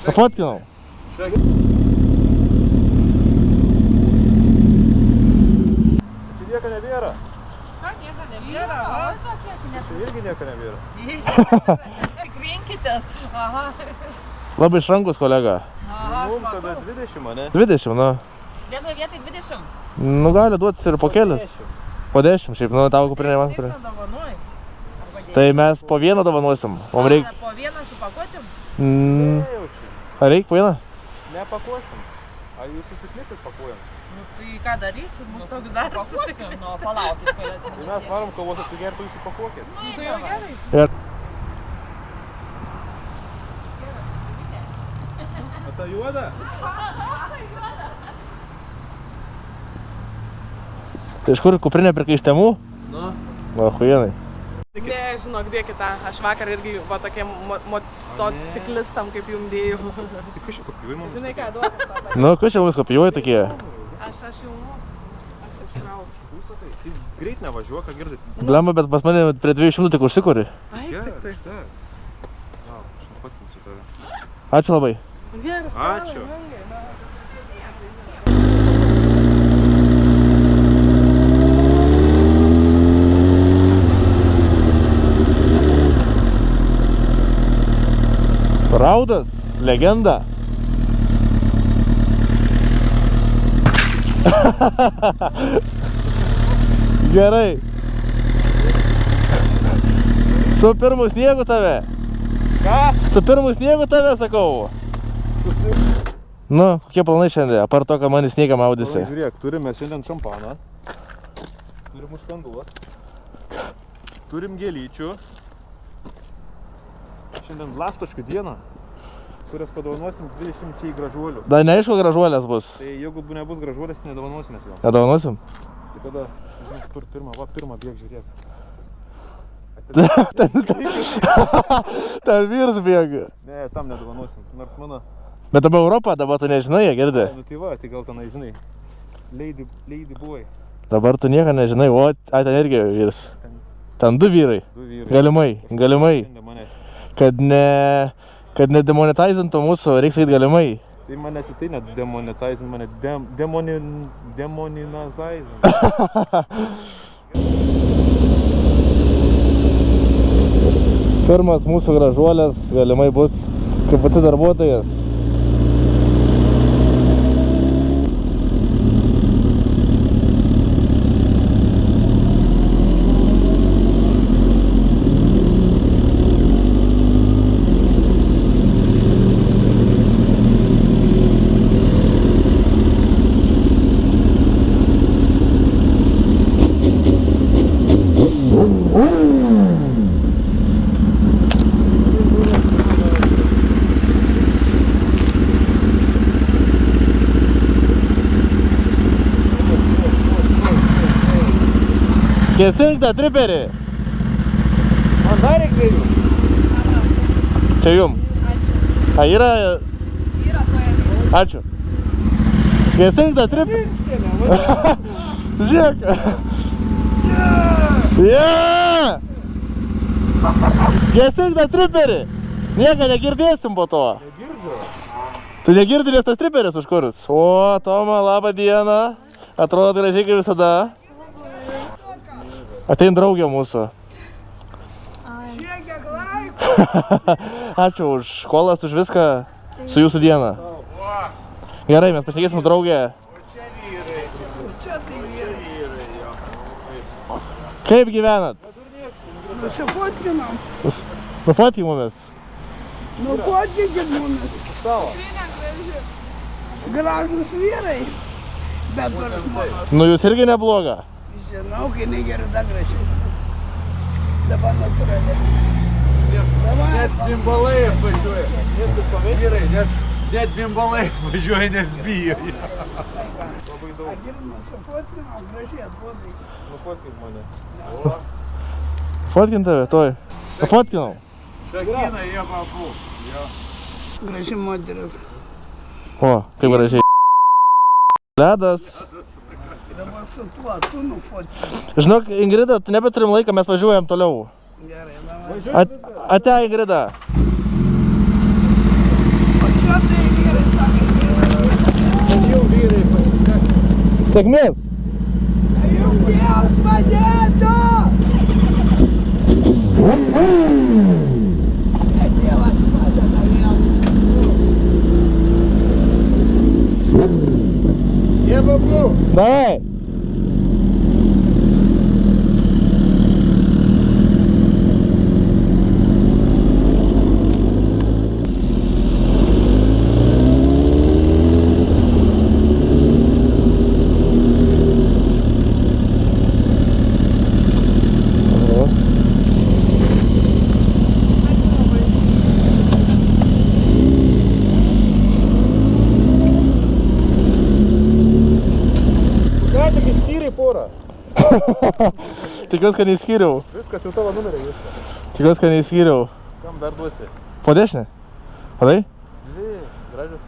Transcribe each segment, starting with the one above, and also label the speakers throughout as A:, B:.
A: Pafotkinau. Čia nieko nebėra.
B: Ką nieko nebėra?
A: Tai irgi nieko nebėra.
B: Tik rinkitės. Aha.
A: Labai šrankus kolega. Mums tada 20, ne?
C: 20, nu.
B: Vienoje vietoj 20.
C: Nu gali duoti ir po kelias. Po 10, šiaip, nu tavo kuprinė man kuprinė. Tai mes po vieną dovanosim. Mums reikia...
B: Po vieną supakuotim?
C: Ar reikia po vieną?
A: Nepakuosim. Ar jūs susiklisit pakuojam?
B: Nu tai ką darysim, mūsų toks darbas susiklisit. Nu palaukit kelias minutės.
A: Tai mes varom kovos atsigertų, jūs pakuokit.
B: Nu tai jau gerai.
A: O ta juoda?
C: Tai iš kur kuprinė pirkai iš Temu?
A: Nu.
C: Va, huijenai.
D: Ne, žinok, dėkite. Aš vakar irgi va tokiem motociklistam kaip jum dėjau.
A: Tai kas čia kopijuoji mums?
D: Žinai ką, duok.
C: Nu, kas čia mums kopijuoja tokie?
D: Aš jau išraušiu.
A: Tai greit nevažiuok, ką girdai.
C: Blemba, bet pas mane prie 200 tik užsikuri.
D: Ai, tik tais.
A: Aš nufotkinsiu tave.
C: Ačiū labai.
D: Geras.
A: Ačiū.
C: Raudas, legenda. Gerai. Su pirmu sniegu tave.
A: Ką?
C: Su pirmu sniegu tave, sakau. Nu, kokie planai šiandien, apart to, ką man į sniegą maudysi.
A: Žiūrėk, turime šiandien šampaną. Turim užkanduot. Turim gėlyčių. Šiandien blastoškių dieną, kurias padovanosim 20 gražuolių.
C: Dar neaišku, gražuolės bus.
A: Tai jeigu nebus gražuolės, tai nedovanosimės jo.
C: Nedovanosim?
A: Tai tada, žinai, kur pirmą bėg žiūrėk.
C: Ten vyrs bėga.
A: Ne, tam nedovanosim, nors mano...
C: Bet dabar Europą, dabar tu nežinai, jie girdi.
A: Nu tai va, tai gal tenai, žinai, Lady Boy.
C: Dabar tu nieko nežinai, o, ten irgi vyrs. Ten du vyrai.
A: Du vyrai.
C: Galimai.
A: Šiandien mane.
C: Kad nedemonetizintų mūsų, reiks sakyti galimai.
A: Tai manęs tai net demonetizing, mane demoninazizing.
C: Pirmas mūsų gražuolės galimai bus kaip pats darbuotojas. Gesink tą triperį.
A: Man dar reikia jų.
C: Čia jum.
B: Ačiū.
C: A, yra...
B: Yra toje visi.
C: Ačiū. Gesink tą triperį. Žiūrėk. Yeah! Gesink tą triperį. Nieko negirdėsim po to.
A: Negirdžiu.
C: Tu negirdi, nes tas triperis užkurus. O, Toma, labą dieną. Atrodo gražiai kaip visada. Atein draugė mūsų. Ačiū už kolas, už viską. Su jūsų diena. Gerai, mes pašnekėsim draugę. Kaip gyvenat?
E: Nusifotkinam.
C: Nufotkinamės.
E: Nufotkinkit mumis. Gražus vyrai. Bet ir žmonos.
C: Nu jūs irgi nebloga.
E: Žinau, kai negeriu dar gražiai. Dabar natūraliai.
F: Net bimbalai važiuoja. Vyrai, net bimbalai važiuoja, nes bijo.
A: Labai daug.
E: Agir nusifotkinam, gražiai atrodai.
A: Nufotkink mane.
C: Fotkint tave, toj. Nufotkinau.
F: Šakina jie papu.
E: Graži moteris.
C: O, kaip gražiai. Ledas.
E: Dabar su tuo, tu nufotkinam.
C: Žinok, Ingrida, tu nebeturim laiką, mes važiuojam toliau.
E: Gerai, davai.
C: Ate Ingrida.
E: O čia tai vyrai sakė,
F: Jau vyrai pasisakė.
C: Sėkmės.
E: jums Dievas padėtų! Dievas padeda vėl.
F: Jie babu.
C: Davai.
A: Ką tik išskyrė porą.
C: Tikiuosi, kad neįskyriau.
A: Viskas jau tavo numeriai, viskas.
C: Tikiuosi, kad neįskyriau.
A: Kam dar duosi?
C: Po dešinę? Padai?
A: Dvi, gražios.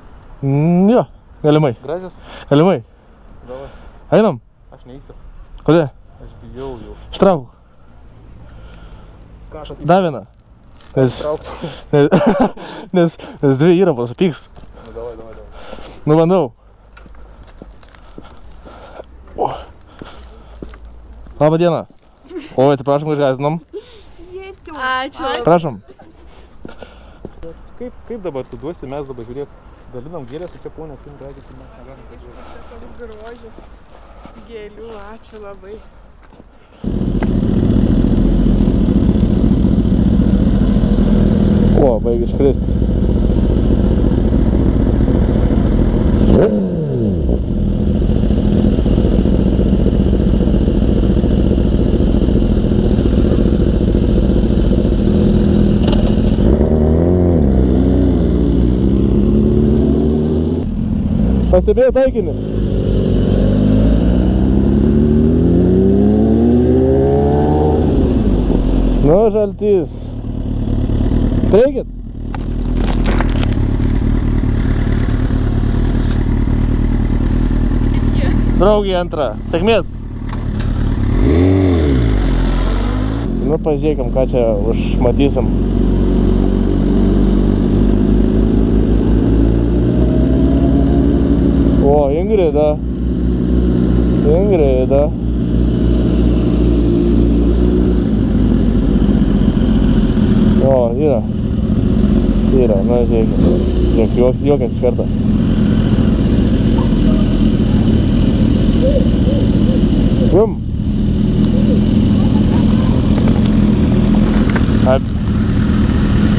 C: Jo, galimai.
A: Gražios?
C: Galimai.
A: Davai.
C: Einam?
A: Aš neįsiu.
C: Kodėl?
A: Aš bijau jau.
C: Štrauk.
A: Ką aš
C: Davina. Nes,
A: atsitraukti?
C: nes dvi yra, pasupyks.
A: Nu, davai.
C: Nu, bandau. Labą dieną. Oi, atsiprašom, kad išgąsdinom.
D: Ačiū.
C: Prašom.
A: Kaip dabar tu duosi, mes dabar žiūrėk. Dalinam gėlės, tai čia ponės, jums regis, mes negalim pažiūrėti.
D: Toks grožis. Gėlių, ačiū labai.
C: O, baigi iškristi. Pastebėjo taikinį? Nu, žaltys. Treikit. Draugį antrą. Sėkmės. Nu, pažiūrėkim, ką čia užmatysim. O, Ingrida. Ingrida. O, yra. Yra, na žiūrėkime. Žiūrėk, juokas iš karto. Jum.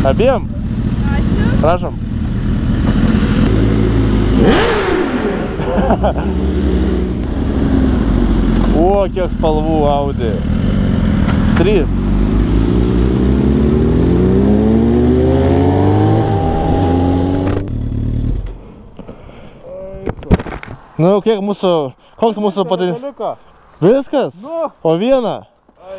C: Abiem?
D: Ačiū.
C: Prašom. O, kiek spalvų Audi. 3. Nu, kiek mūsų, koks mūsų patinis?
A: Daliuką.
C: Viskas?
A: Nu.
C: O vieną?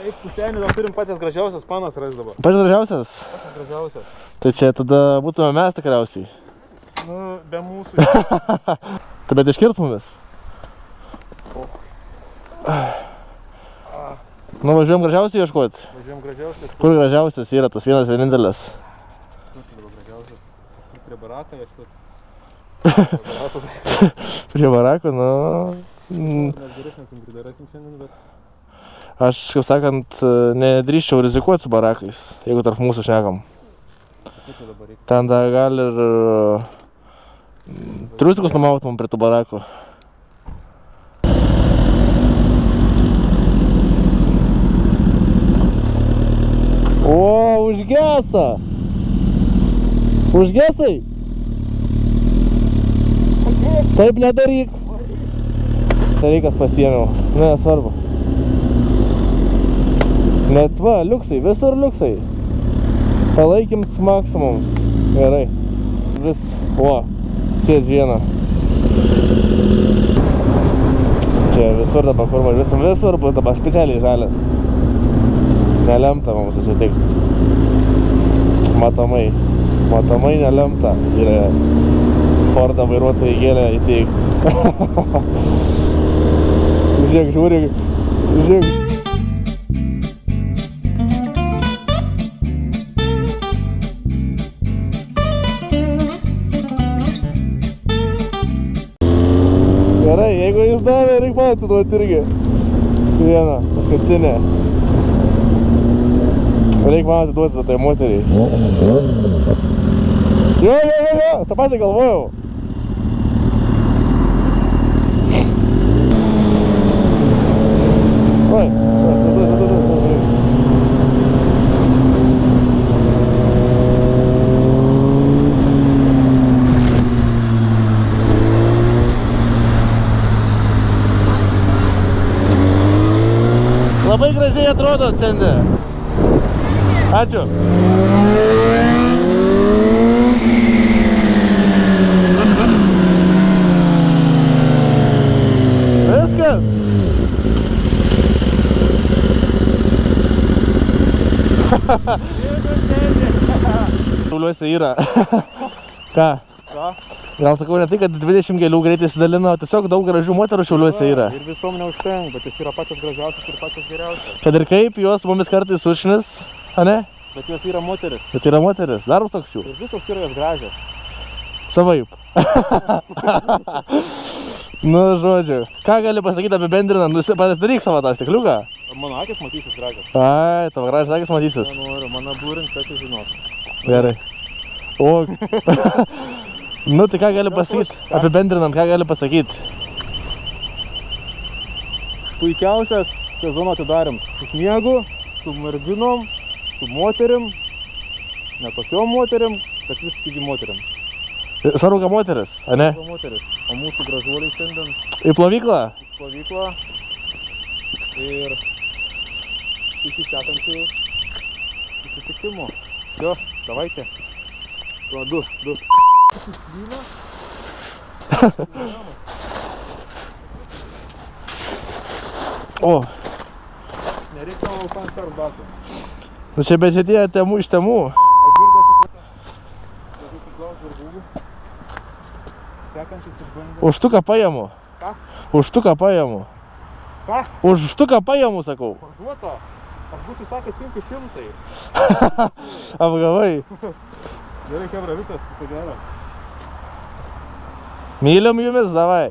A: Eik, pusenį, dar turim patys gražiausias panas rais dabar.
C: Pats gražiausias?
A: Patys gražiausias.
C: Tai čia tada būtume mes tikriausiai.
A: Nu, be mūsų.
C: Tai bet iškirt mumis? Nu, važiuojam gražiausiai ieškoti.
A: Važiuojam gražiausias.
C: Kur gražiausias yra tas vienas vienintelis?
A: Kur čia dabar gražiausias? Prie barako ieškoti.
C: Prie barako, nu...
A: Mes geresnės Ingrida rasim šiandien, bet...
C: Aš, kaip sakant, nedrįščiau rizikuoti su barakais, jeigu tarp mūsų šnekam.
A: Kaip čia dabar reikia?
C: Ten dar gal ir... triusikus numautumėm prie tų barakų. O, užgesa! Užgesai? Taip nedaryk. Reikas pasiėmiau, nesvarbu. Net va, liuksai, visur liuksai. Palaikyms maksimums. Gerai. Vis, o, sėdž vieną. Čia visur dabar, kur važiuosim, visur bus dabar specialiai žalias. Nelemta mums susitikti. Matomai nelemta. Ir Fordą vairuotojai gėlę įteikti. Žiūrėk, žiūrėk. Viskas davė, reik man atiduoti irgi. Vieną, paskutinę. Reik man atiduoti tai moteriai. Jo, tą patį galvojau. Oi, labai gražiai atrodo šiandien. Ačiū. Viskas. Šiauliuose yra. Ką? Gal sakau ne tai, kad 20 gėlių greitai įsidalino, tiesiog daug gražių moterų Šiauliuose yra.
A: Ir visom neužtenka, bet jis yra pačios gražiausios ir pačios geriausios.
C: Kad ir kaip, jos mumis kartais užšnis, ane?
A: Bet jos yra moteris.
C: Bet yra moteris, darbas toks jų.
A: Ir visos yra jos gražios.
C: Savaip. Nu, žodžiu. Ką gali pasakyti apibendrinant? Pasidaryk savo tą stikliuką.
A: Mano akis matysis gražios.
C: Ai, tavo gražios akis matysis.
A: Nenoriu, mano būrint, sakė žinos.
C: Gerai. O. Nu, tai ką gali pasakyti? Apibendrinant, ką gali pasakyti?
A: Puikiausias sezono atidarymas. Su sniegu, su merginom, su moterim. Ne tokiom moterim, bet vis tik moterim.
C: Svarbu, ką moteris, ane?
A: Moteris. O mūsų gražuoliai šiandien
C: Į plovyklą?
A: į plovyklą. Ir iki sekančių susitikimų. Jo, davai čia. Va, du.
C: O,
A: Nereikia koncertų datų.
C: nu čia bet šitie temų iš temų.
A: Agirdas įsiklaus vergūgų. Sekantis išbandė.
C: Už štuką paimu.
A: Ką?
C: Už štuką paimu.
A: Ką?
C: Už štuką paimu, sakau.
A: Parduota. Aš būčiau sakęs 500.
C: Apgavai.
A: Gerai, kebra, visas, viso gero.
C: Myliam jumis, davai.